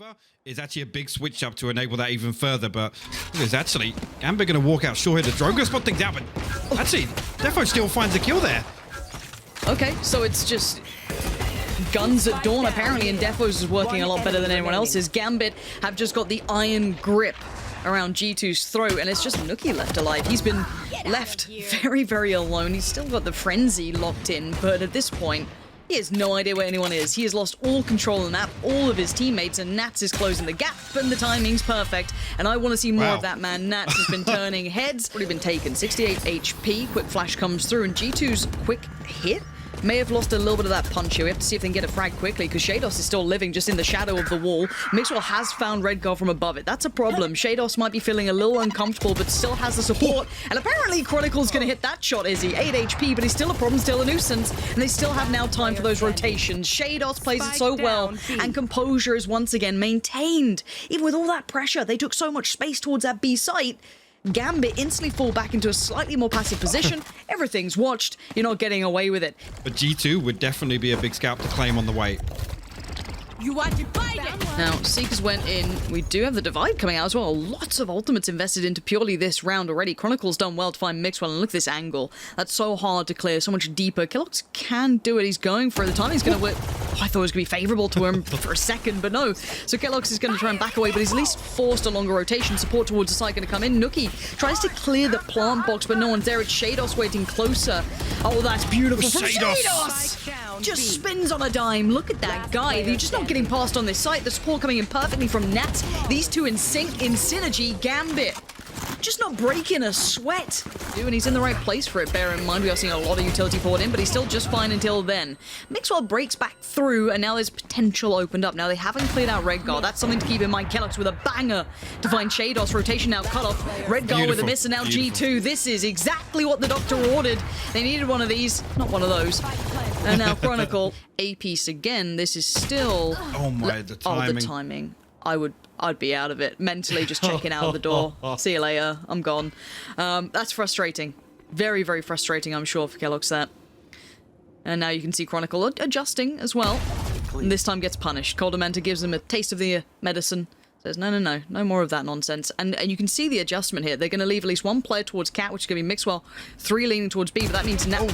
over is actually a big switch up to enable that even further, but there's actually Gambit going to walk out short here. The drone going to spot things out, but actually Defo still finds a kill there. Okay, so it's just guns at dawn apparently, and Defo's is working a lot better than anyone else's. Gambit have just got the iron grip around G2's throat, and it's just Nuki left alive. He's been left very, very alone. He's still got the frenzy locked in, but at this point, he has no idea where anyone is. He has lost all control of the map, all of his teammates, and Nats is closing the gap, and the timing's perfect. And I want to see more of that man. Nats has been turning heads. Already been taken. 68 HP. Quick flash comes through, and G2's quick hit may have lost a little bit of that punch here. We have to see if they can get a frag quickly, because Shados is still living just in the shadow of the wall. mixwell has found Redguard from above it. That's a problem. Shados might be feeling a little uncomfortable, but still has the support. And apparently Chronicle's going to hit that shot, is he? 8 HP, but he's still a problem, still a nuisance. And they still have now time for those rotations. Shados plays it so well, and composure is once again maintained. Even with all that pressure, they took so much space towards that B site. Gambit instantly fall back into a slightly more passive position. Everything's watched. You're not getting away with it. But G2 would definitely be a big scalp to claim on the way. You want to fight it? Now, Seekers went in. We do have the Divide coming out as well. Lots of ultimates invested into purely this round already. Chronicle's done well to find mixwell, and look at this angle. That's so hard to clear, so much deeper. killjoy can do it. He's going for it. The timing's going to work. Oh, I thought it was going to be favorable to him for a second, but no. So killjoy is going to try and back away, but he's at least forced a longer rotation. Support towards the side going to come in. Nuki tries to clear the plant box, but no one's there. It's Shados waiting closer. Oh, that's beautiful from Shados! Just spins on a dime. Look at that guy. You're just not getting past on this site. The support coming in perfectly from Nats. These two in sync, in synergy. Gambit just not breaking a sweat. And he's in the right place for it. Bear in mind, we are seeing a lot of utility poured in, but he's still just fine until then. mixwell breaks back through, and now there's potential opened up. Now, they haven't cleared out Redguard. That's something to keep in mind. killjoy with a banger to find Shados. Rotation now cut off. Redguard with a miss, and now G2. This is exactly what the doctor ordered. They needed one of these, not one of those. And now Chronicle, A-piece again. This is still... Oh my, the timing. Oh, the timing. I'd be out of it. Mentally just checking out of the door. See you later. I'm gone. That's frustrating. Very, very frustrating, I'm sure, for killjoy that. And now you can see Chronicle adjusting as well. And this time gets punished. Coldamenta gives him a taste of the medicine. Says, no more of that nonsense. And you can see the adjustment here. They're going to leave at least one player towards Cat, which is going to be mixwell. 3 leaning towards B, but that means now... Ooh,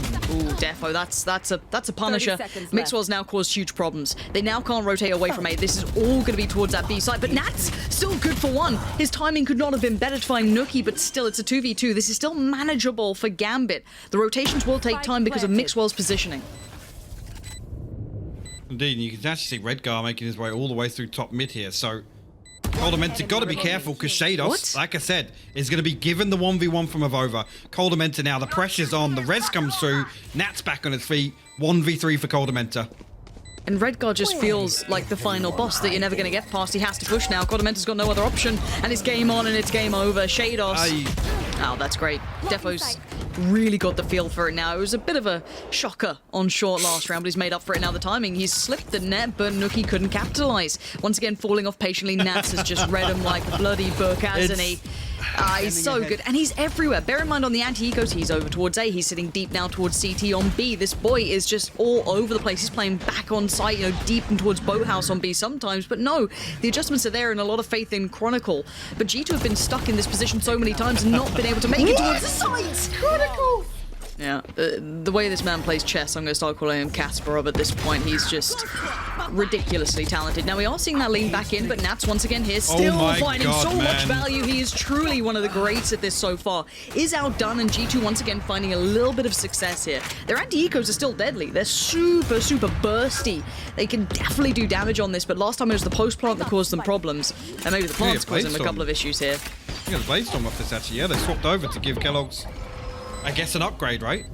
Defo, that's a punisher. mixwell's now caused huge problems. They now can't rotate away from A. This is all going to be towards that B side, but Nat's still good for one. His timing could not have been better to find Nuki, but still, it's a 2v2. This is still manageable for Gambit. The rotations will take time because of mixwell's positioning. Indeed, you can actually see Redguard making his way all the way through top mid here, so... Coldamenta got to be careful, because Shados, like I said, is going to be given the 1v1 from Avova. Coldamenta now, the pressure's on, the res comes through, Nat's back on his feet, 1v3 for Coldamenta. And Redguard just feels like the final boss that you're never going to get past. He has to push now. Coldamenta's got no other option, and it's game on and it's game over. Shados. Oh, that's great. Defo's really got the feel for it now. It was a bit of a shocker on short last round, but he's made up for it now. The timing, he's slipped the net, but Nuki couldn't capitalize. Once again, falling off patiently. Nats has just read him like a bloody book, hasn't he? He's so good, and he's everywhere. Bear in mind, on the anti-ecos, he's over towards A. He's sitting deep now towards CT on B. This boy is just all over the place. He's playing back on site, deep and towards Boathouse on B sometimes, but no, the adjustments are there and a lot of faith in Chronicle. But G2 have been stuck in this position so many times and not been able to make it towards the sides. Chronicle! Yeah, the way this man plays chess, I'm going to start calling him Kasparov at this point. He's just ridiculously talented. Now, we are seeing that lean back in, but Nats once again here, still finding so much value. He is truly one of the greats at this so far. Is outdone, and G2 once again finding a little bit of success here. Their anti-ecos are still deadly. They're super, super bursty. They can definitely do damage on this, but last time it was the post-plant that caused them problems. And maybe the plant's causing them a couple of issues here. You got a Blade Storm off this, actually. Yeah, they swapped over to give killjoy, I guess, an upgrade, right?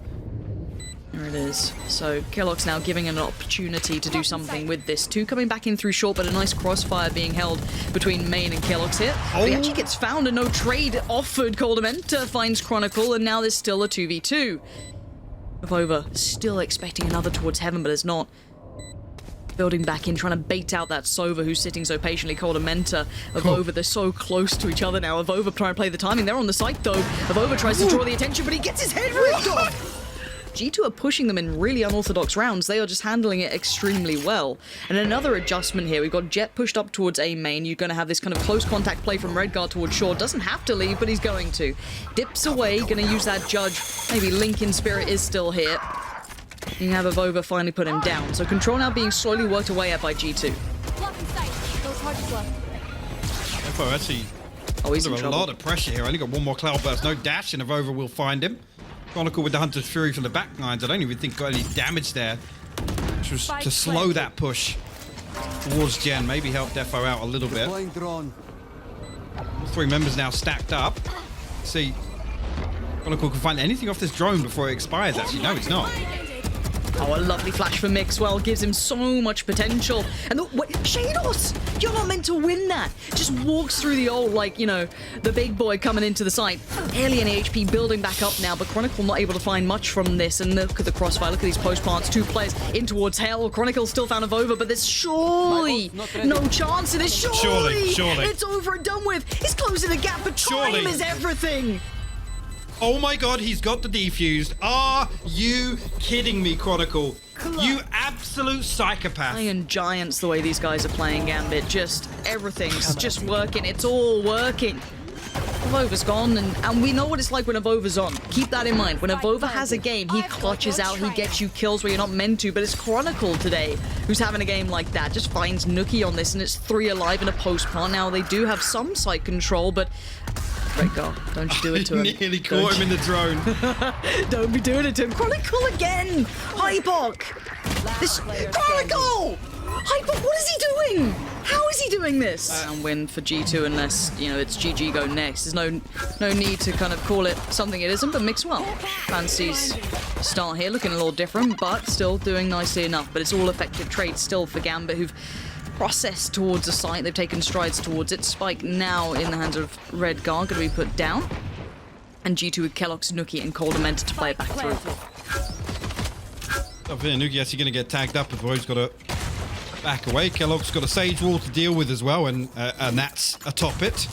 There it is. So killjoy's now giving an opportunity to do something with this. 2 coming back in through short, but a nice crossfire being held between Main and killjoy here. But he actually gets found and no trade offered. Coldamenta finds Chronicle, and now there's still a 2v2. Avova still expecting another towards heaven, but it's not. Building back in, trying to bait out that Sova who's sitting so patiently. Coldamenta, Avova, they're so close to each other now. Avova trying to play the timing. They're on the site though. Avova tries to draw the attention, but he gets his head ripped off. G2 are pushing them in really unorthodox rounds. They are just handling it extremely well. And another adjustment here. We've got Jett pushed up towards A main. You're going to have this kind of close contact play from Redguard towards Shore. Doesn't have to leave, but he's going to. Dips away, going to use that Judge. Maybe Lincoln Spirit is still here. You have Avova finally put him down. So control now being slowly worked away at by G2. Defo actually he's in under a trouble. lot of pressure here. Only got one more cloud burst, no dash, and Avova will find him. Chronicle with the Hunter's Fury from the back lines. I don't even think got any damage there. Which was to slow that push towards Gen. Maybe help Defo out a little bit. All three members now stacked up. See, Chronicle can find anything off this drone before it expires. Actually, no, it's not. Oh, a lovely flash for mixwell. Gives him so much potential. And wait, Shados! You're not meant to win that. Just walks through the old, like, you know, the big boy coming into the site. Alien HP building back up now, but Chronicle not able to find much from this. And look at the crossfire. Look at these post plants. 2 players in towards Hell. Chronicle still found Avova, but there's surely no chance of this. Surely. It's over and done with. He's closing the gap, but time is everything. Oh my god, he's got the defused. Are you kidding me, Chronicle? You absolute psychopath. Iron Giants, the way these guys are playing Gambit. Just everything's just working. It's all working. Avova's gone, and we know what it's like when Avova's on. Keep that in mind. When Avova has a game, he clutches out, he gets you kills where you're not meant to, but it's Chronicle today who's having a game like that. Just finds Nookie on this, and it's 3 alive in a post plant. Now, they do have some site control, but Redguard, don't you do it to him. Nearly caught him in the drone. Don't be doing it to him. Chronicle again! Hypok! This Chronicle! Hypok, what is he doing? How is he doing this? And win for G2 unless, you know, it's GG go next. There's no need to kind of call it something it isn't, but mixwell. Fancy's start here, looking a little different, but still doing nicely enough. But it's all effective trades still for Gambit, who've processed towards the site. They've taken strides towards it. Spike now in the hands of Redguard, going to be put down. And G2 with Kellogg's, Nookie, and Coldament to play it back through. Up here, Nookie actually going to get tagged up. Avoid's got to back away. Kellogg's got a Sage Wall to deal with as well, and that's atop it.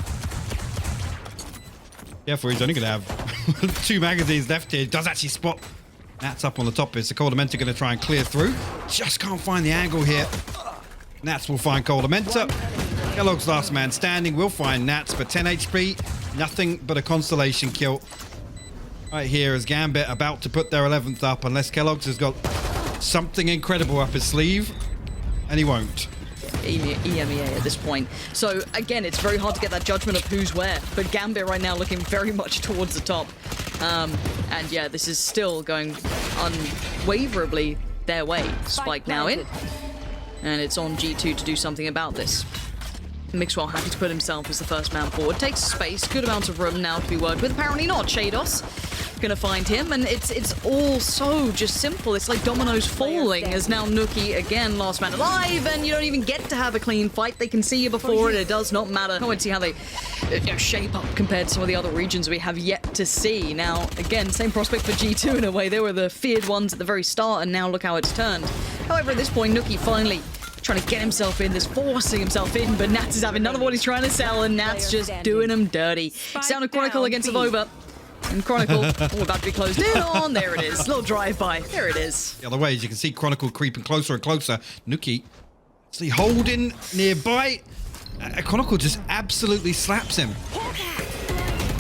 Yeah, for he's only going to have 2 magazines left here. He does actually spot Nats up on the top of it. So Coldament going to try and clear through. Just can't find the angle here. Nats will find Coldamenta. Kellogg's last man standing will find Nats, but 10 HP, nothing but a constellation kill. Right here is Gambit about to put their 11th up, unless Kellogg's has got something incredible up his sleeve, and he won't. EMEA at this point. So again, it's very hard to get that judgment of who's where, but Gambit right now looking very much towards the top. And yeah, this is still going unwaverably their way. Spike now in. And it's on G2 to do something about this. Mixwell happy to put himself as the first man forward. Takes space, good amounts of room now to be worked with. Apparently not. Shados gonna find him, and it's all so just simple. It's like dominoes falling as now Nookie again, last man alive, and you don't even get to have a clean fight. They can see you before it. It does not matter. I want to see how they shape up compared to some of the other regions we have yet to see. Now, again, same prospect for G2 in a way. They were the feared ones at the very start, and now look how it's turned. However, at this point, Nookie finally trying to get himself in, this forcing himself in, but Nats is having none of what he's trying to sell, and Nats just doing him dirty. Sound of Chronicle against Avova. And Chronicle, all about to be closed in on. There it is. Little drive-by. There it is. The other way, as you can see, Chronicle creeping closer and closer. Nookie, see, holding nearby. Chronicle just absolutely slaps him.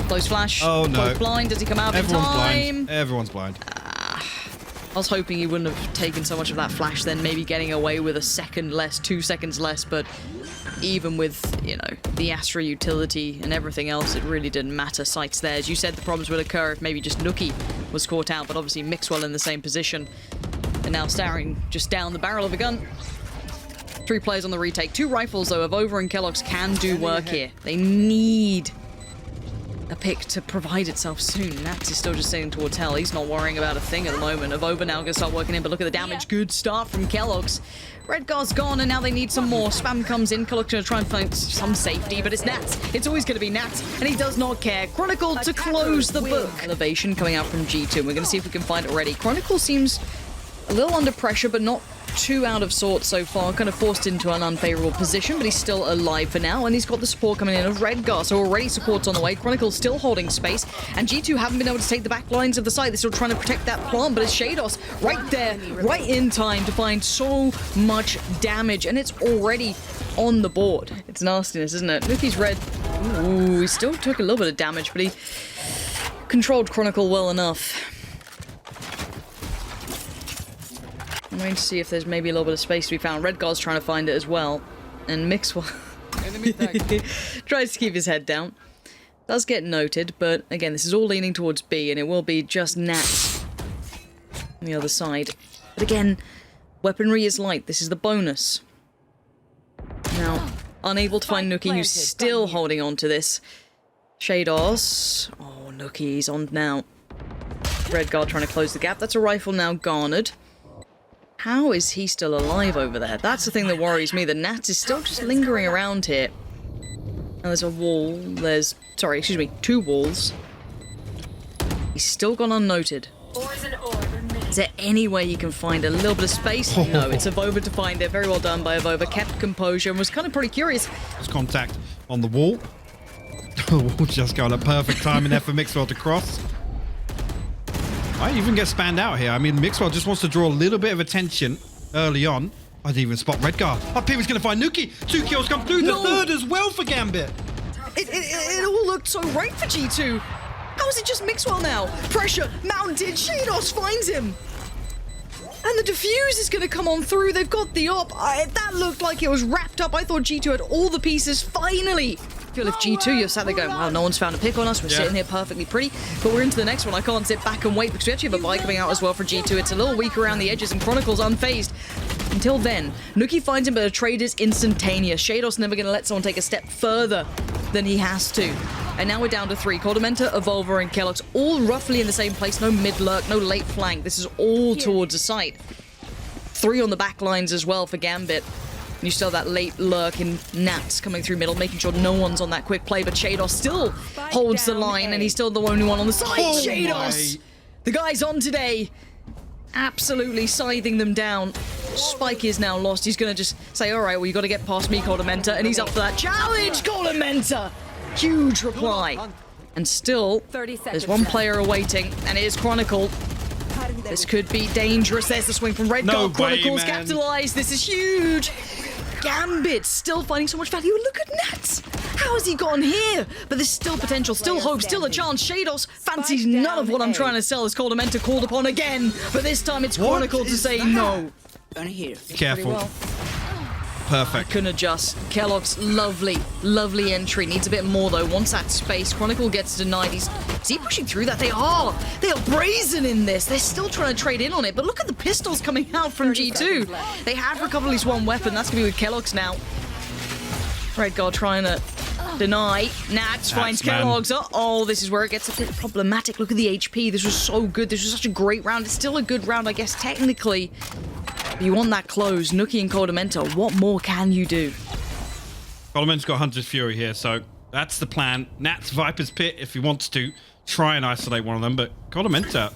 Close flash. Oh, no. Both blind. Does he come out Everyone's in time? blind. Everyone's blind. I was hoping he wouldn't have taken so much of that flash, then maybe getting away with a second less, 2 seconds less, but even with, you know, the Astra utility and everything else, it really didn't matter. Sights there. As you said, the problems would occur if maybe just Nookie was caught out, but obviously Mixwell in the same position. And now staring just down the barrel of a gun. 3 players on the retake. 2 rifles, though, of Over and Kellogg's can do work here. They need a pick to provide itself soon. Nats is still just sitting towards Hell. He's not worrying about a thing at the moment. Avova now gonna start working in, but look at the damage. Good start from Kellogg's. Redguard's gone, and now they need some more. Spam comes in. Kellogg's gonna try and find some safety, but it's Nats. It's always gonna be Nats, and he does not care. Chronicle to close the book. Elevation coming out from G2. We're gonna see if we can find it already. Chronicle seems a little under pressure, but not too out of sorts so far, kind of forced into an unfavorable position, but he's still alive for now, and he's got the support coming in of Redgar, so already support's on the way. Chronicle still holding space, and G2 haven't been able to take the back lines of the site. They're still trying to protect that plant, but it's shados right there, right in time to find so much damage, and it's already on the board. It's nastiness, isn't it? Nuki's red. Ooh, he still took a little bit of damage, but he controlled Chronicle well enough. I'm waiting to see if there's maybe a little bit of space to be found. Redgar's trying to find it as well. And mixwell tries to keep his head down. Does get noted, but again, this is all leaning towards B, and it will be just Nats on the other side. But again, weaponry is light. This is the bonus. Now, unable to find Nuki, who's still holding on to this. Shados. Oh, Nuki's on now. Redgar trying to close the gap. That's a rifle now garnered. How is he still alive over there? That's the thing that worries me. The Nats is still just lingering around here. Now there's a wall. There's... Sorry, excuse me. 2 walls. He's still gone unnoted. Is there any way you can find a little bit of space? No, it's Avova to find it. Very well done by Avova. Kept composure and was kind of pretty curious. There's contact on the wall. The wall just got a perfect timing there for mixwell to cross. I even get spanned out here. I mean, mixwell just wants to draw a little bit of attention early on. I didn't even spot Redgar. Up here, he's going to find Nuki. 2 kills come through. The third as well for Gambit. It all looked so right for G2. How is it just mixwell now? Pressure mounted. Shados finds him. And the defuse is going to come on through. They've got the op. That looked like it was wrapped up. I thought G2 had all the pieces finally. I feel if G2, you're sat there going, wow, no one's found a pick on us. We're sitting here perfectly pretty. But we're into the next one. I can't sit back and wait because we actually have a buy coming out as well for G2. It's a little weak around the edges and Chronicle's unfazed. Until then, Nuki finds him, but a trade is instantaneous. Shados never going to let someone take a step further than he has to. And now we're down to 3. Cordamenta, Evolver, and Kellogg's all roughly in the same place. No mid-lurk, no late flank. This is all towards the site. 3 on the back lines as well for Gambit. And you still have that late lurk in Nats coming through middle, making sure no one's on that quick play, but Shados still holds the line, and he's still the only one on the side. Oh Shados! The guy's on today. Absolutely scything them down. Spike is now lost. He's going to just say, all right, well, you got to get past me, Cordamenta, and he's up for that challenge, Cordamenta! Huge reply. And still, there's one player awaiting, and it is Chronicle. This could be dangerous. There's the swing from Redgar. No Chronicles way, capitalized. This is huge. Gambit still finding so much value. Look at Nats. How has he gotten here? But there's still potential, still hope, still a chance. Shados fancies none of what I'm trying to sell as Cordamenta called upon again. But this time it's Chronicle to say no. Careful. Perfect. Couldn't adjust. Kellogg's lovely, lovely entry. Needs a bit more though. Wants that space. Chronicle gets denied. Is he pushing through that? They are brazen in this. They're still trying to trade in on it. But look at the pistols coming out from G2. They have recovered at least one weapon. That's gonna be with Kellogg's now. Redgar trying to deny. Nats finds Kellogg's. Oh, this is where it gets a bit problematic. Look at the HP. This was so good. This was such a great round. It's still a good round, I guess, technically. You want that close. Nuki and Cordamenta, what more can you do? Cordamenta's got Hunter's Fury here, so that's the plan. Nat's Viper's Pit, if he wants to, try and isolate one of them, but Cordamenta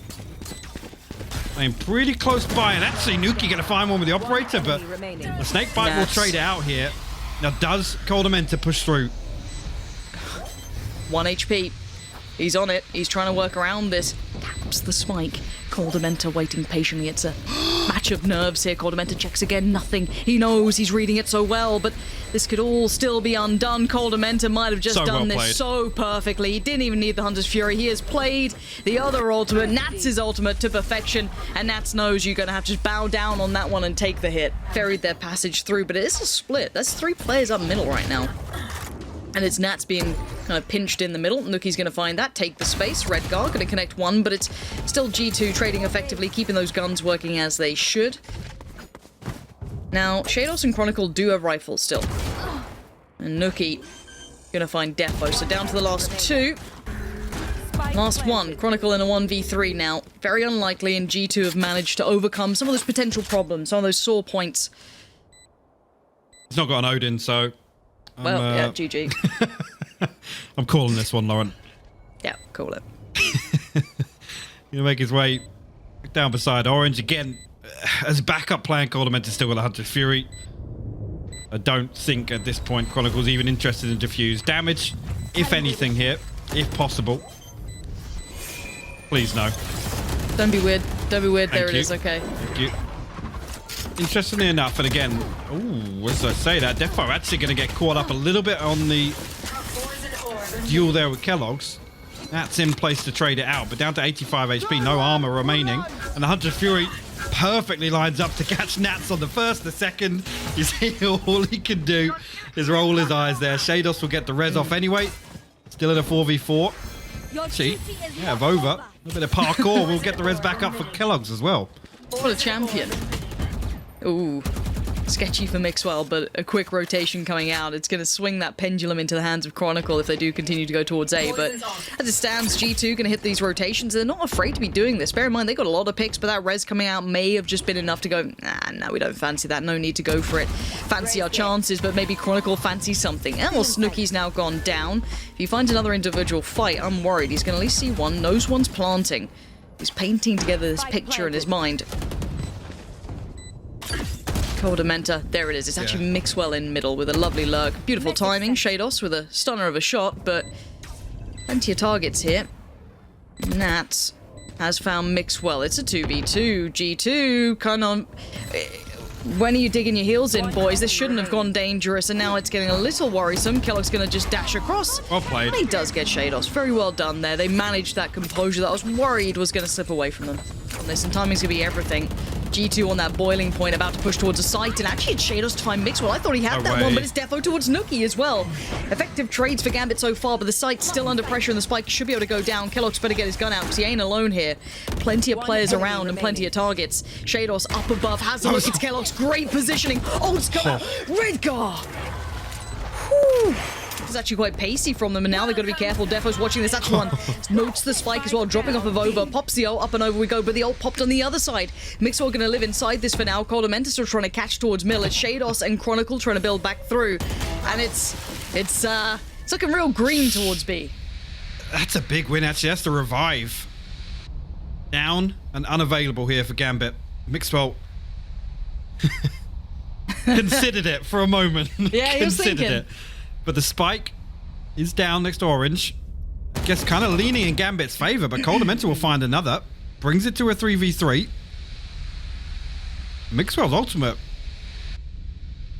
playing pretty close by, and actually Nuki going to find one with the operator, but the Snakebite will trade it out here. Now, does Cordamenta push through? 1 HP. He's on it. He's trying to work around this. Taps the spike. Cordamenta waiting patiently. It's a match of nerves here. Cordamenta checks again. Nothing. He knows he's reading it so well, but this could all still be undone. Cordamenta might have just done this so perfectly. He didn't even need the Hunter's Fury. He has played the other ultimate, Nats' ultimate, to perfection, and Nats knows you're going to have to just bow down on that one and take the hit. Ferried their passage through, but it is a split. That's 3 players up middle right now. And it's Nats being kind of pinched in the middle. Nuki's going to find that, take the space. Redgar going to connect one, but it's still G2 trading effectively, keeping those guns working as they should. Now, Shados and Chronicle do have rifles still. And Nuki going to find Defo. So down to the last 2. Last one. Chronicle in a 1v3 now. Very unlikely, and G2 have managed to overcome some of those potential problems, some of those sore points. He's not got an Odin, so... Well, yeah, GG. I'm calling this one, Lauren. Yeah, call it. Gonna make his way down beside Orange again. as backup plan, Coldament is still with 100 Fury. I don't think at this point Chronicle's even interested in diffuse damage, if anything here, if possible. Please no. Don't be weird. Don't be weird. There Thank it you. is. Okay. Thank you. Interestingly enough, and again, ooh, as I say that, Defo actually going to get caught up a little bit on the duel there with Kellogg's. That's in place to trade it out, but down to 85 HP, no armor remaining, and 100 Fury perfectly lines up to catch Nats on the first. The second, you see, all he can do is roll his eyes there. Shados will get the res off anyway. Still in a 4v4. See, yeah, Vova, a little bit of parkour. We'll get the res back up for Kellogg's as well. What a champion. Ooh. Sketchy for mixwell, but a quick rotation coming out. It's going to swing that pendulum into the hands of Chronicle if they do continue to go towards A. But as it stands, G2 going to hit these rotations. They're not afraid to be doing this. Bear in mind, they got a lot of picks, but that res coming out may have just been enough to go, nah, no, we don't fancy that. No need to go for it. Fancy our chances, but maybe Chronicle fancies something else. Snooki's now gone down. If he finds another individual fight, I'm worried. He's going to at least see one. Knows one's planting. He's painting together this picture in his mind. Coldamenta, there it is. It's actually Mixwell in middle with a lovely lurk. Beautiful timing. Shados with a stunner of a shot, but plenty of targets here. Nats has found Mixwell. It's a 2v2. G2, kind of... When are you digging your heels in, boys? This shouldn't have gone dangerous, and now it's getting a little worrisome. Kellogg's going to just dash across. Well played. And he does get Shados. Very well done there. They managed that composure that I was worried was going to slip away from them. On this, and timing's going to be everything. G2 on that boiling point, about to push towards a site, and actually it's Shados time Mixwell. I thought he had that one, but it's defo towards Nuki as well. Effective trades for Gambit so far, but the site's still under pressure, and the spike should be able to go down. Kellogg's better get his gun out, because he ain't alone here. Plenty of players around and plenty of targets. Shados up above, has a look, it's Kellogg's great positioning. Oh, it's got Redgar! Whew. It's actually quite pacey from them, and now they've got to be careful. Defo's watching this. That's one. Notes the spike as well, dropping off of over. Pops the ult, up and over we go, but the ult popped on the other side. Mixwell going to live inside this for now. Coldamenta still trying to catch towards middle. It's Shados and Chronicle trying to build back through. And it's looking real green towards B. That's a big win, actually. That's the revive. Down and unavailable here for Gambit. Mixwell considered it for a moment. Yeah, he was thinking. It. But the spike is down next to orange. I guess kind of leaning in Gambit's favor, but Coldamenta will find another. Brings it to a 3v3. Mixwell's ultimate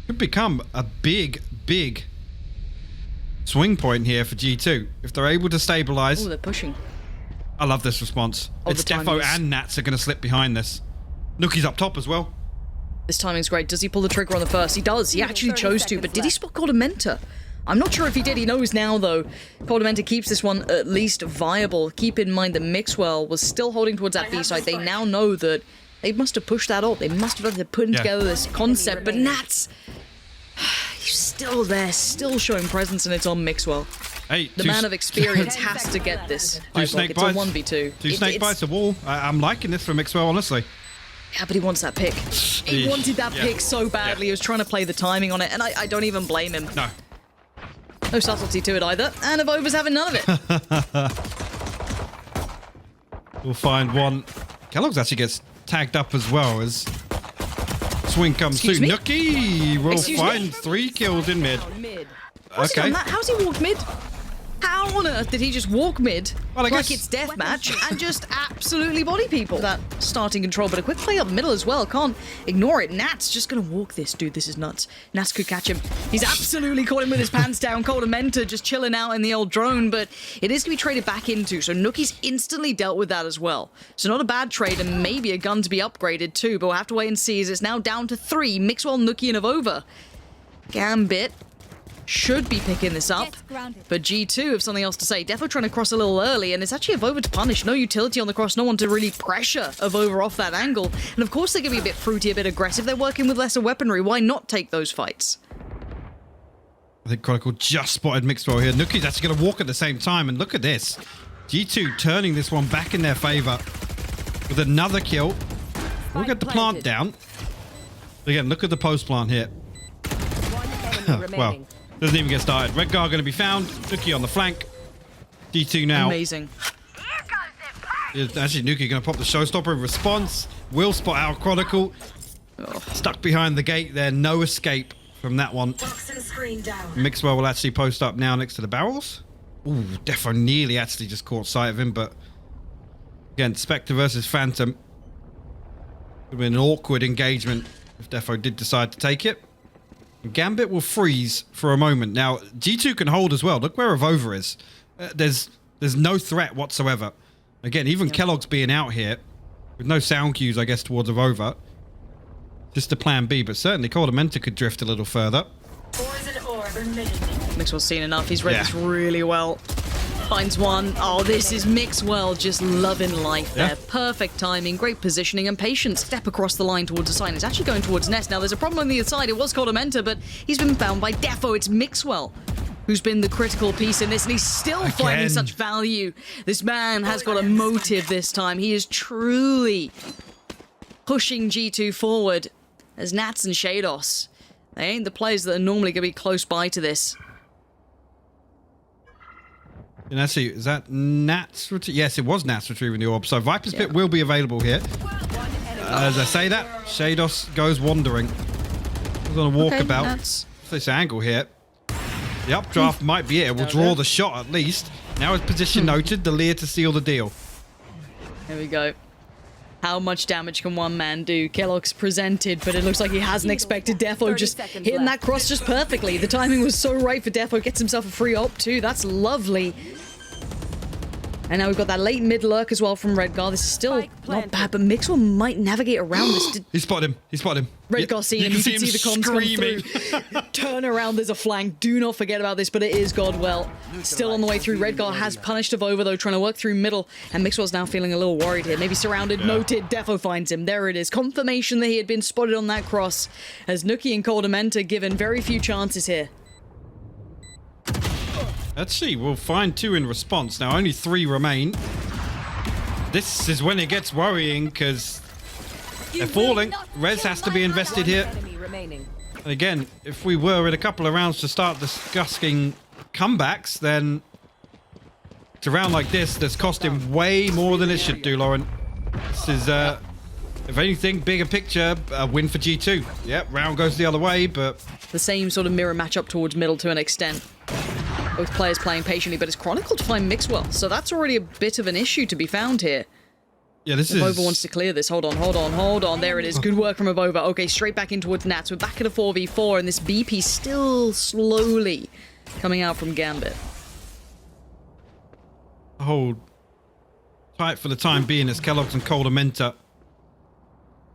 could become a big, big swing point here for G2. If they're able to stabilize. Oh, they're pushing. I love this response. It's Defo and Nats are going to slip behind this. Nuki's up top as well. This timing's great. Does he pull the trigger on the first? He does. He actually chose to, but did he spot Coldamenta? I'm not sure if he did. He knows now, though. Coldamenta keeps this one at least viable. Keep in mind that Mixwell was still holding towards that B side. They now know that they must have pushed that up. They must have been putting together this concept. But Nats, he's still there, still showing presence, and it's on Mixwell. Hey, the man of experience has to get this. Two snake bites. It's a 1v2. Two snake bites a wall. I'm liking this for Mixwell, honestly. Yeah, but he wants that pick. He wanted that pick so badly. He was trying to play the timing on it, and I don't even blame him. No. No subtlety to it either, and Avova's having none of it. We'll find one. Kellogg's actually gets tagged up as well as swing comes through. Nuki will find 3 kills in mid. How's he done that? How's he walked mid? How on earth did he just walk mid like it's deathmatch and just absolutely body people? That starting control, but a quick play up middle as well. Can't ignore it. Nat's just going to walk this. Dude, this is nuts. Nats could catch him. He's absolutely caught him with his pants down. Coldamenta just chilling out in the old drone, but it is going to be traded back into, so Nuki's instantly dealt with that as well. So not a bad trade, and maybe a gun to be upgraded too, but we'll have to wait and see as it's now down to 3. Mixwell, Nuki, and Avova. Gambit should be picking this up, but G2 have something else to say. Defo trying to cross a little early, and it's actually Avova to punish. No utility on the cross, no one to really pressure Avova off that angle. And of course they're going to be a bit fruity, a bit aggressive. They're working with lesser weaponry. Why not take those fights? I think Chronicle just spotted Mixwell here. Nuki's actually going to walk at the same time, and look at this. G2 turning this one back in their favor with another kill. We'll get the plant down. Again, look at the post plant here. Well, doesn't even get started. Redgar going to be found. Nuki on the flank. G2 now. Amazing. Actually, Nuki going to pop the showstopper in response. will spot our Chronicle. Stuck behind the gate there. No escape from that one. Mixwell will actually post up now next to the barrels. Ooh, Defo nearly actually just caught sight of him, but again, Spectre versus Phantom. It would be an awkward engagement if Defo did decide to take it. Gambit will freeze for a moment. Now, G2 can hold as well. Look where Avova is. There's no threat whatsoever. Again, even Kellogg's being out here with no sound cues, I guess, towards Avova. Just a plan B, but certainly Coldamenta could drift a little further. Mixwell's seen enough. He's read this really well. Finds one. Oh, this is Mixwell just loving life there. Perfect timing, great positioning, and patience. Step across the line towards the side. It's actually going towards Nest. Now, there's a problem on the other side. It was Coldamenta, but he's been found by Defo. It's Mixwell who's been the critical piece in this, and he's still finding such value. This man has got a motive this time. He is truly pushing G2 forward as Nats and Shados. They ain't the players that are normally going to be close by to this. And actually, is that Nats? Yes, it was Nats retrieving the orb. So Viper's Pit will be available here. As I say that, Shados goes wandering. He's on a walkabout. This angle here. The updraft might be it. It will draw the shot at least. Now his position noted. The Lear to seal the deal. There we go. How much damage can one man do? Kellogg's presented, but it looks like he hasn't expected Defo just hitting that cross just perfectly. The timing was so right for Defo. Gets himself a free op too. That's lovely. And now we've got that late mid lurk as well from Redgar. This is still not bad, but Mixwell might navigate around this. He spotted him. He spotted him. Redgar seeing him. You can see the comms come through. Turn around. There's a flank. Do not forget about this, but it is Godwell. Still on the way through. Redgar has punished Avova, though, trying to work through middle. And Mixwell's now feeling a little worried here. Maybe surrounded. Noted. Defo finds him. There it is. Confirmation that he had been spotted on that cross. As Nookie and Coldamenta given very few chances here. Let's see, we'll find 2 in response. Now, only 3 remain. This is when it gets worrying, because they're falling. Res has to be invested here. And again, if we were in a couple of rounds to start discussing comebacks, then it's a round like this that's cost him way more than it should do, Lauren. This is, if anything, bigger picture, a win for G2. Yep, round goes the other way, but... The same sort of mirror matchup towards middle to an extent. Both players playing patiently, but it's Chronicle to find Mixwell. So that's already a bit of an issue to be found here. Yeah, this is... Avova wants to clear this. Hold on. There it is. Good work from Avova. Okay, straight back in towards Nats. We're back at a 4v4, and this BP still slowly coming out from Gambit. Hold tight for the time being as Kellogg's and Coldamenta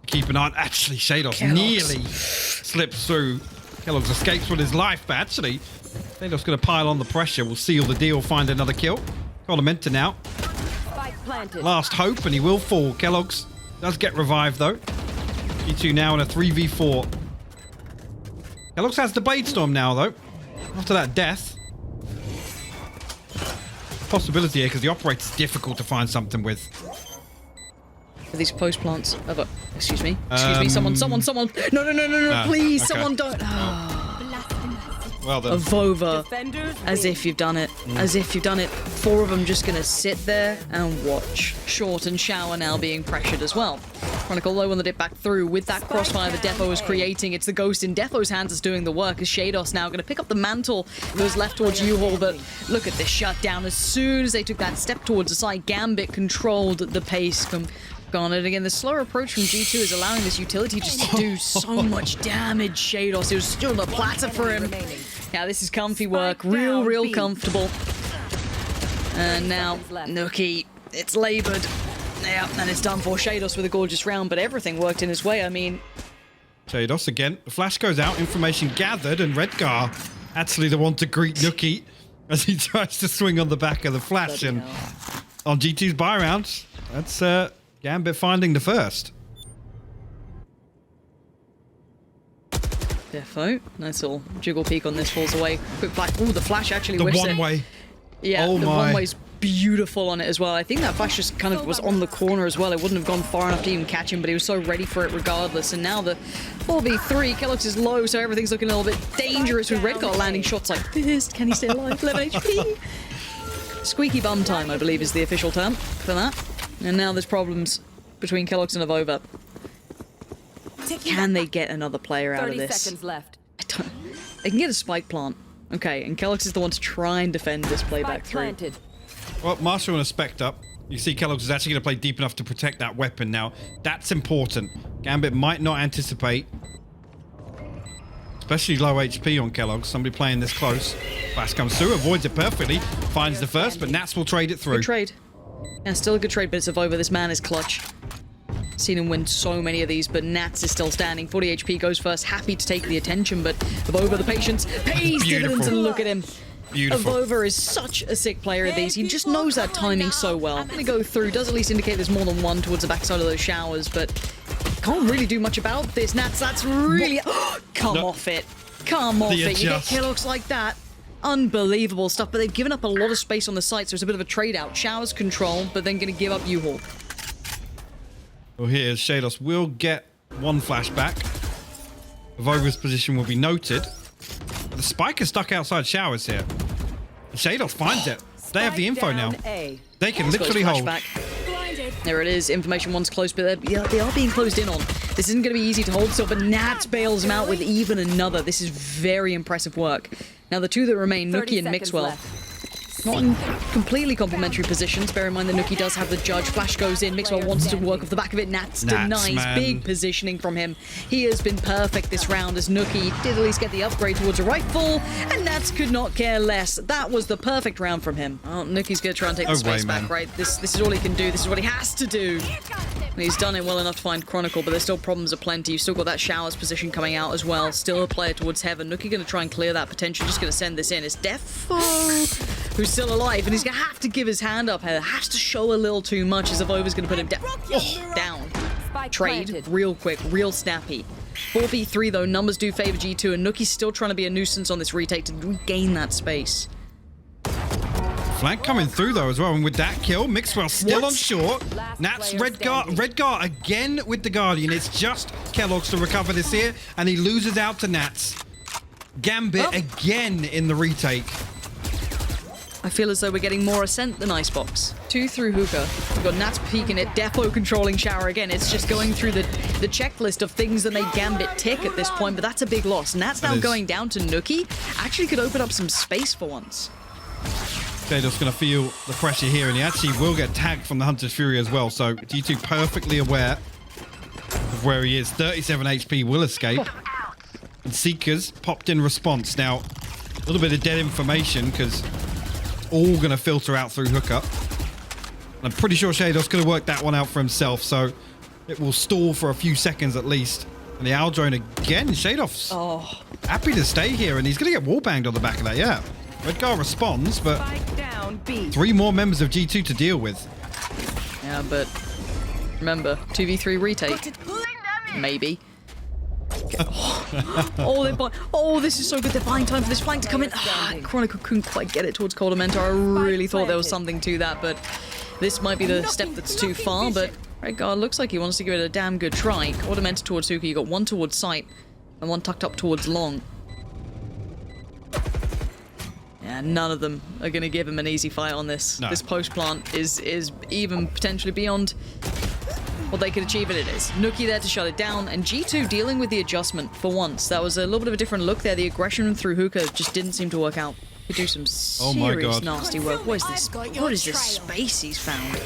keep an eye. Actually, Shados nearly slips through. Kellogg's escapes with his life, but actually... Shados going to pile on the pressure. We'll seal the deal, find another kill. Coldamenta now. Last hope, and he will fall. Kellogg's does get revived, though. G2 now in a 3v4. Kellogg's has the Blade Storm now, though. After that death. Possibility here, because the operator's difficult to find something with. These post plants. Excuse me. Someone. No, please, okay. someone don't. Well done. Avova. As if you've done it. As if you've done it. 4 of them just going to sit there and watch. Short and Shower now being pressured as well. Chronicle low on the dip back through with that crossfire that Defo is creating. It's the Ghost in Defo's hands that's doing the work as Shados now going to pick up the mantle that was left towards U-Haul, but look at this shutdown. As soon as they took that step towards the side, Gambit controlled the pace. Gone. And again, the slower approach from G2 is allowing this utility just to do so much damage. Shados, it was still the platter for him. Yeah, this is comfy work. Real comfortable. And now, Nookie, it's laboured. Yeah, and it's done for. Shados with a gorgeous round, but everything worked in his way. I mean... Shados again. The flash goes out, information gathered, and Redgar actually the one to greet Nookie as he tries to swing on the back of the flash. And on G2's buy round, that's Gambit finding the first. Defo, nice little jiggle peek on this, falls away. Quick flash. Ooh, the flash actually the whiffs one way. Yeah, the one way's beautiful on it as well. I think that flash just kind of was on the corner as well. It wouldn't have gone far enough to even catch him, but he was so ready for it regardless. And now the 4v3, Kellogg's is low, so everything's looking a little bit dangerous with Redgar landing shots like this. Can he stay alive? 11 HP. Squeaky bum time, I believe, is the official term for that. And now there's problems between Kellogg's and Avova. Can they get another player out of 30 this? seconds left. They can get a spike plant. Okay, and Kellogg's is the one to try and defend this playback through. Planted. Well, Marshall and a spect up. You see Kellogg's is actually going to play deep enough to protect that weapon now. That's important. Gambit might not anticipate. Especially low HP on Kellogg's. Somebody playing this close. Flash comes through, avoids it perfectly. Finds the first, but Nats will trade it through. Good trade. Yeah, still a good trade, but it's over. This man is clutch. Seen him win so many of these, but Nats is still standing. 40 HP goes first. Happy to take the attention, but Avova, the patience, pays dividends, and look at him. Beautiful. Avova is such a sick player at these. He just knows that timing so well. I'm going to go through. Does at least indicate there's more than one towards the backside of those showers, but can't really do much about this. Nats, that's really... Come off it. Come off it. You get Kellogg's like that. Unbelievable stuff, but they've given up a lot of space on the site, so it's a bit of a trade-out. Showers control, but then going to give up U-Haul. Well, here's Shados will get one flashback. Avova's position will be noted. The spike is stuck outside showers here. Shados finds it. They have the info now. They can literally hold. There it is. Information one's close, but they are being closed in on. This isn't going to be easy to hold still, but Nats bails him out with even another. This is very impressive work. Now, the two that remain, Nookie and mixwell. Not in completely complementary positions. Bear in mind that Nookie does have the judge. Flash goes in. Mixwell wants to work off the back of it. Nats denies. Man. Big positioning from him. He has been perfect this round as Nookie did at least get the upgrade towards a rifle, and Nats could not care less. That was the perfect round from him. Oh, Nookie's going to try and take the space back, right? This is all he can do. This is what he has to do. And he's done it well enough to find Chronicle, but there's still problems aplenty. You've still got that showers position coming out as well. Still a player towards heaven. Nookie going to try and clear that potential. Just going to send this in. It's Defo, who's still alive, and he's going to have to give his hand up here. Has to show a little too much as Avova's going to put him down. Trade real quick, real snappy. 4v3 though, numbers do favor G2, and Nookie's still trying to be a nuisance on this retake to regain that space. Flank coming through though as well, and with that kill, Mixwell still on short. Nats red guard again with the Guardian. It's just Kellogg's to recover this here, and he loses out to Nats. Gambit again in the retake. I feel as though we're getting more Ascent than Icebox. 2 through hookah. We've got Nats peeking it, Defo controlling shower again. It's just going through the checklist of things that made Gambit tick at this point, but that's a big loss. Nats now going down to Nookie. Actually could open up some space for once. Shado's going to feel the pressure here, and he actually will get tagged from the Hunter's Fury as well, so G2 perfectly aware of where he is. 37 HP will escape. And Seekers popped in response. Now, a little bit of dead information, because all going to filter out through hookup. I'm pretty sure Shado's going to work that one out for himself, so it will stall for a few seconds at least. And the owl drone again. Shadow's happy to stay here, and he's going to get wallbanged on the back of that, yeah. Redgar responds, but 3 more members of G2 to deal with. Yeah, but remember, 2v3 retake. Maybe. This is so good. They're buying time for this flank to come in. Chronicle couldn't quite get it towards Coldamenta. I really thought there was something to that, but this might be the step that's too far. But Redgar looks like he wants to give it a damn good try. Coldamenta towards Hookah. You got one towards sight and one tucked up towards long. Yeah, none of them are going to give him an easy fight on this. No. This post plant is even potentially beyond what they could achieve, and it is. Nookie there to shut it down, and G2 dealing with the adjustment for once. That was a little bit of a different look there. The aggression through hookah just didn't seem to work out. Could do some serious nasty work. What is this? What is this space he's found?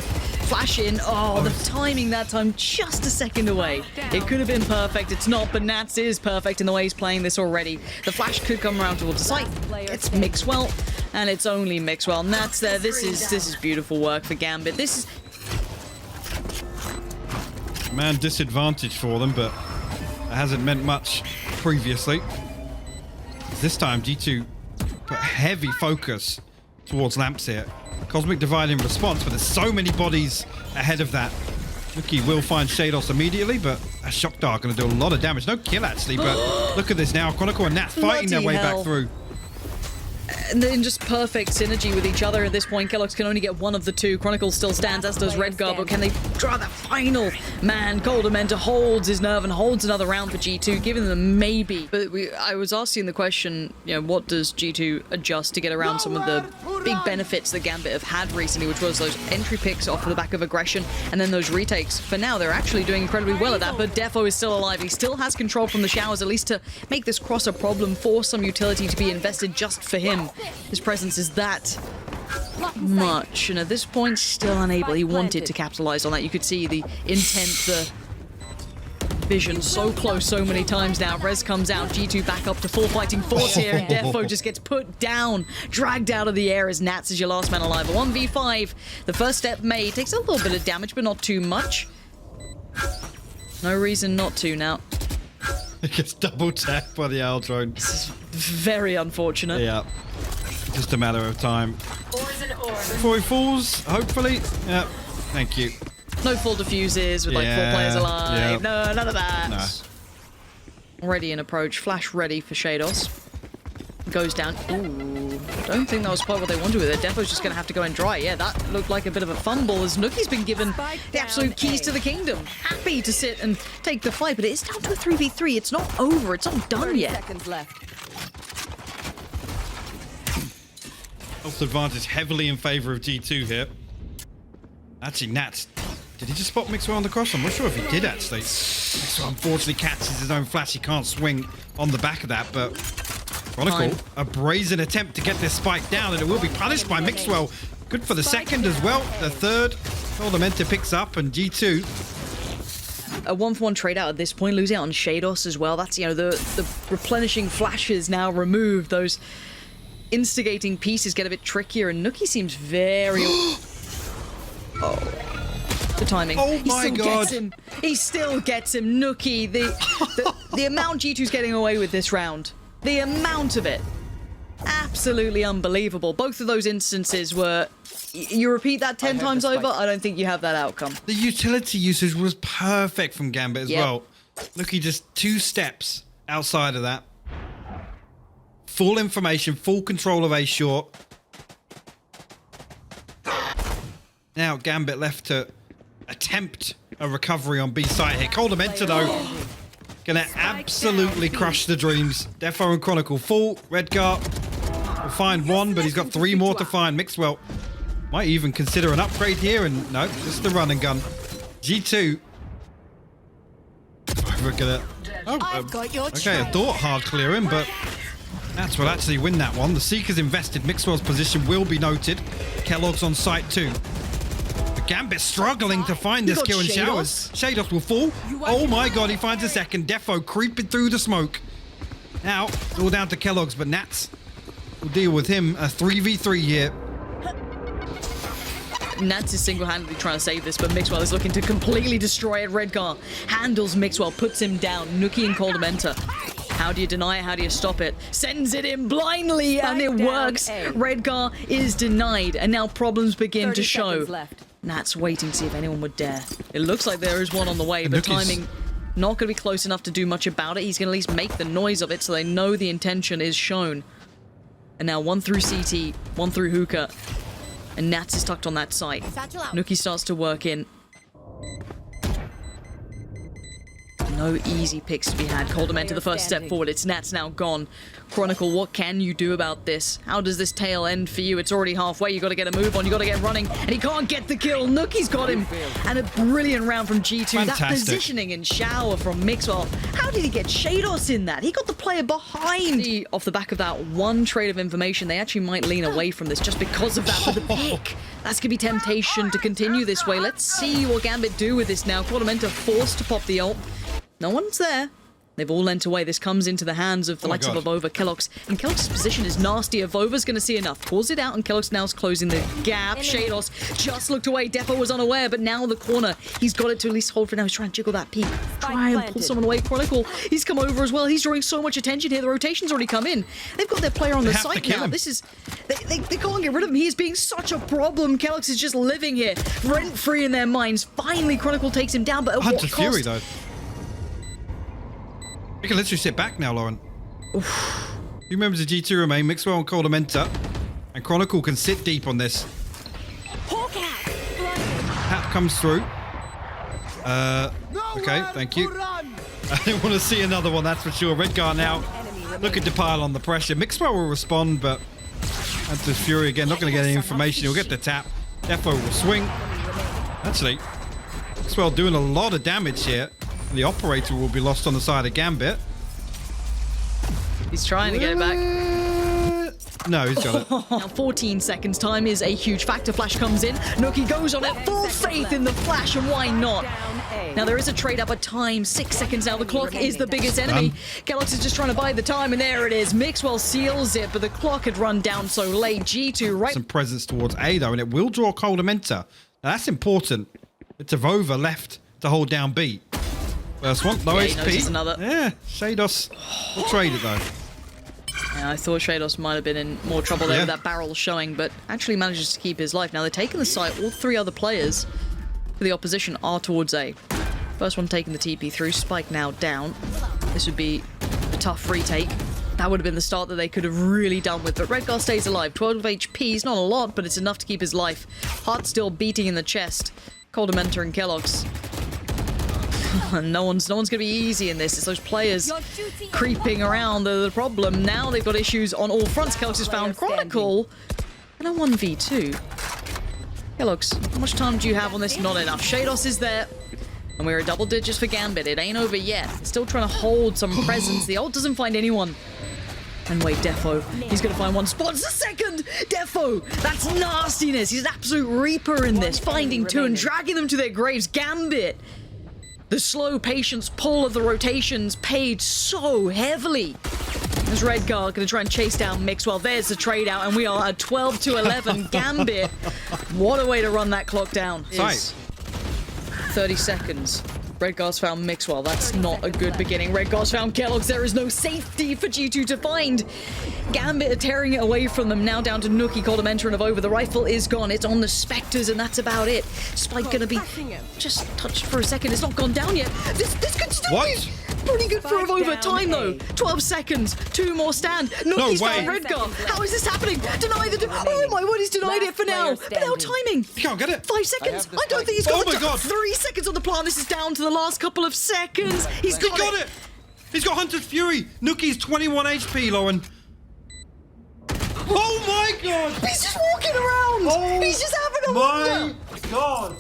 Flash in. Oh, the timing that time just a second away. It could have been perfect. It's not, but Nats is perfect in the way he's playing this already. The flash could come around towards the site. It's Mixwell, and it's only Mixwell. Nats there. This is beautiful work for Gambit. This is man disadvantage for them, but it hasn't meant much previously. This time G2 put heavy focus towards lamps here. Cosmic Divide in response, but there's so many bodies ahead of that. Nookie will find Shados immediately, but a Shock Dart going to do a lot of damage. No kill actually, but look at this now. Chronicle and Nat fighting their way back through. And then just perfect synergy with each other at this point. Kellogg's can only get one of the two. Chronicle still stands, as does Redgar, but can they try the final man. Coldamenta holds his nerve and holds another round for G2, giving them maybe. But I was asking the question, you know, what does G2 adjust to get around some of the big benefits that Gambit have had recently, which was those entry picks off the back of aggression and then those retakes. For now, they're actually doing incredibly well at that, but Defo is still alive. He still has control from the showers, at least to make this cross a problem, force some utility to be invested just for him. His presence is that much, and at this point, still unable. He wanted to capitalize on that. You could see the intent, the vision so close so many times now. Rez comes out, G2 back up to full fighting force here, and Defo just gets put down, dragged out of the air as Nats is your last man alive. A 1v5, the first step made, takes a little bit of damage, but not too much. No reason not to now. It gets double tapped by the owl drone. This is very unfortunate. Yeah. Just a matter of time. Before he falls, hopefully. Yeah. Thank you. No full diffuses with like 4 players alive. Yep. No, none of that. No. Ready in approach. Flash ready for Shados. Goes down. Ooh. Don't think that was quite what they wanted with it. Defo's just going to have to go and dry. Yeah, that looked like a bit of a fumble as Nuki's been given the absolute keys to the kingdom. Happy to sit and take the fight, but it is down to a 3v3. It's not over. It's not done yet. Seconds left. Health advantage heavily in favor of G2 here. Actually, Nats. Did he just spot mixwell on the cross? I'm not sure if he did, actually. mixwell unfortunately catches his own flash. He can't swing on the back of that, but Chronicle, a brazen attempt to get this spike down, and it will be punished by mixwell. Good for the second as well. The third, Coldamenta picks up, and G2. A 1-for-1 trade out at this point, losing out on Shados as well. That's, you know, the replenishing flashes now removed. Those instigating pieces get a bit trickier, and Nuki seems very... The timing. Oh He my still God. gets him. He still gets him. Nuki, the amount G2's getting away with this round. The amount of it. Absolutely unbelievable. Both of those instances were... You repeat that 10 times over, I don't think you have that outcome. The utility usage was perfect from Gambit as Yep. well. Nuki just 2 steps outside of that. Full information, full control of A short. Now Gambit left to attempt a recovery on B side here. Coldamenta though, gonna absolutely crush the dreams. Defo and Chronicle full. Redgar will find 1, but he's got 3 more to find. Mixwell might even consider an upgrade here, and no, just the run and gun. G2. We're gonna. Okay, I thought hard clearing, but Nats will actually win that one. The Seeker's invested. Mixwell's position will be noted. Kellogg's on site too. But Gambit struggling to find this kill in showers. Shados will fall. Oh my God, he finds a second. Defo creeping through the smoke. Now, it's all down to Kellogg's, but Nats will deal with him. A 3v3 here. Nats is single-handedly trying to save this, but Mixwell is looking to completely destroy it. Redgar handles Mixwell, puts him down. Nuki and Coldamenta. How do you deny it? How do you stop it? Sends it in blindly, and it works. Redgar is denied, and now problems begin to show. Nats waiting to see if anyone would dare. It looks like there is one on the way, but timing not going to be close enough to do much about it. He's going to at least make the noise of it so they know the intention is shown. And now 1 through CT, 1 through hookah. And Nats is tucked on that site. Nuki starts to work in. No easy picks to be had. Coldamenta the first step forward. It's Nats now gone. Chronicle, what can you do about this? How does this tail end for you? It's already halfway. You got to get a move on. You got to get running. And he can't get the kill. Nuki's got him. And a brilliant round from G2. Fantastic. That positioning and shower from Mixwell. How did he get Shados in that? He got the player behind. Off the back of that one trade of information, they actually might lean away from this just because of that. But the pick, that's going to be temptation to continue this way. Let's see what Gambit do with this now. Coldamenta forced to pop the ult. No one's there. They've all lent away. This comes into the hands of the likes of Avova, Kellogg's. And Kellogg's position is nasty. Avova's going to see enough. Pulls it out, and Kellogg's now's closing the gap. Shados just looked away. Defo was unaware, but now the corner. He's got it to at least hold for now. He's trying to jiggle that peak. Try and pull someone away. Chronicle, he's come over as well. He's drawing so much attention here. The rotation's already come in. They've got their player on the site now. This is... They can't get rid of him. He is being such a problem. Kellogg's is just living here, rent-free in their minds. Finally, Chronicle takes him down, but at what cost? Fury, though. We can literally sit back now, Lauren. Few members of G2 remain. Mixwell and Coldamenta. And Chronicle can sit deep on this. Hat comes through. Okay, thank you. I didn't want to see another one, that's for sure. Redgar now looking to pile on the pressure. mixwell will respond, but Antis Fury again, not going to get any information. He'll get the tap. Defo will swing. Actually, mixwell doing a lot of damage here. And the operator will be lost on the side of Gambit. He's trying to get it back. No, he's got it. Now 14 seconds. Time is a huge factor. Flash comes in. Nuki goes on it. Full faith in the flash, and why not? Now there is a trade up, but time 6 seconds now. The clock is the biggest enemy. Kellogg's is just trying to buy the time, and there it is. mixwell seals it, but the clock had run down so late. G2 right. Some presence towards A though, and it will draw Coldamenta. Now that's important. It's Avova left to hold down B. First one, low HP. Another. Yeah, Shados will trade it though. Yeah, I thought Shados might have been in more trouble there with that barrel showing, but actually manages to keep his life. Now they're taking the site. All three other players for the opposition are towards A. First one taking the TP through. Spike now down. This would be a tough retake. That would have been the start that they could have really done with, but Redgar stays alive. 12 HP is not a lot, but it's enough to keep his life. Heart still beating in the chest. Coldamenta and Kellogg's. No one's gonna be easy in this. It's those players creeping around that are the problem. Now they've got issues on all fronts. Kellogg's has found Chronicle and a 1v2. Kellogg's, how much time do you have on this? Not enough. Shados is there, and we're at double digits for Gambit. It ain't over yet. Still trying to hold some presence. The ult doesn't find anyone. And wait, Defo, he's gonna find one spot. It's a second! Defo, that's nastiness. He's an absolute reaper in this, finding two and dragging them to their graves. Gambit, the slow patience pull of the rotations paid so heavily. There's Redgar going to try and chase down mixwell. There's the trade out, and we are at 12 to 11. Gambit, what a way to run that clock down. Sorry. 30 seconds. Redgar's found mixwell. That's not a good beginning. Redgar's found Kellogg's. There is no safety for G2 to find. Gambit are tearing it away from them. Now down to Nuki, Coldamenta, and Avova. The rifle is gone. It's on the Spectres, and that's about it. Spike gonna be just touched for a second. It's not gone down yet. This could still be pretty good for Avova. Time though, 12 seconds. Two more stand. Nuki's found Redgar. How is this happening? Deny the. Oh my word, he's denied it for now. But now timing. You can't get it. 5 seconds. I don't think he's got Oh my God. 3 seconds on the plan. This is down to the last couple of seconds. He's got it. He's got Hunter's Fury. Nuki's 21 HP, Lauren. Oh my God! He's just walking around. Oh He's just having a my God!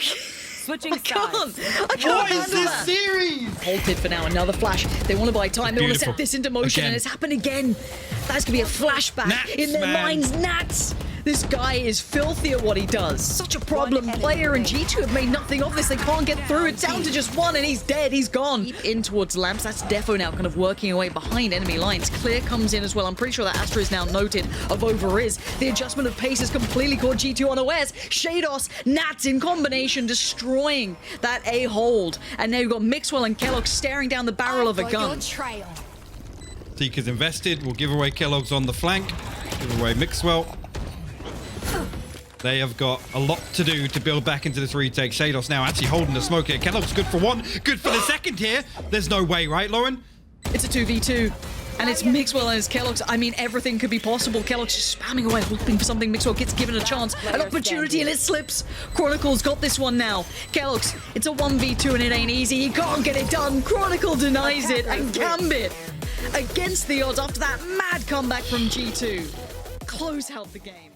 Switching sides. I can't What is handle this that. series? Halted for now. Another flash. They want to buy time. They want to set Beautiful. this into motion, Again. and it's happened again. That's gonna be a flashback Nats, in their man. minds. Nats. This guy is filthy at what he does. Such a problem player, and G2 have made nothing of this. They can't get through. It's down to just one, and he's dead. He's gone. Deep in towards lamps. That's Defo now kind of working away behind enemy lines. Clear comes in as well. I'm pretty sure that Astra is now noted of over is. The adjustment of pace has completely caught G2 unawares. Shados, Nats in combination, destroying that A hold. And now you've got mixwell and Kellogg staring down the barrel of a gun. Seeker's invested. We'll give away Kellogg's on the flank. Give away mixwell. They have got a lot to do to build back into this retake. Shados now actually holding the smoke here. Kellogg's good for one, good for the second here. There's no way, right, Lauren? It's a 2v2. And it's Mixwell and it's Kellogg's. I mean, everything could be possible. Kellogg's just spamming away, hoping for something. Mixwell gets given a chance, an opportunity, and it slips. Chronicle's got this one now. Kellogg's, it's a 1v2 and it ain't easy. He can't get it done. Chronicle denies it. And Gambit, against the odds after that mad comeback from G2, close out the game.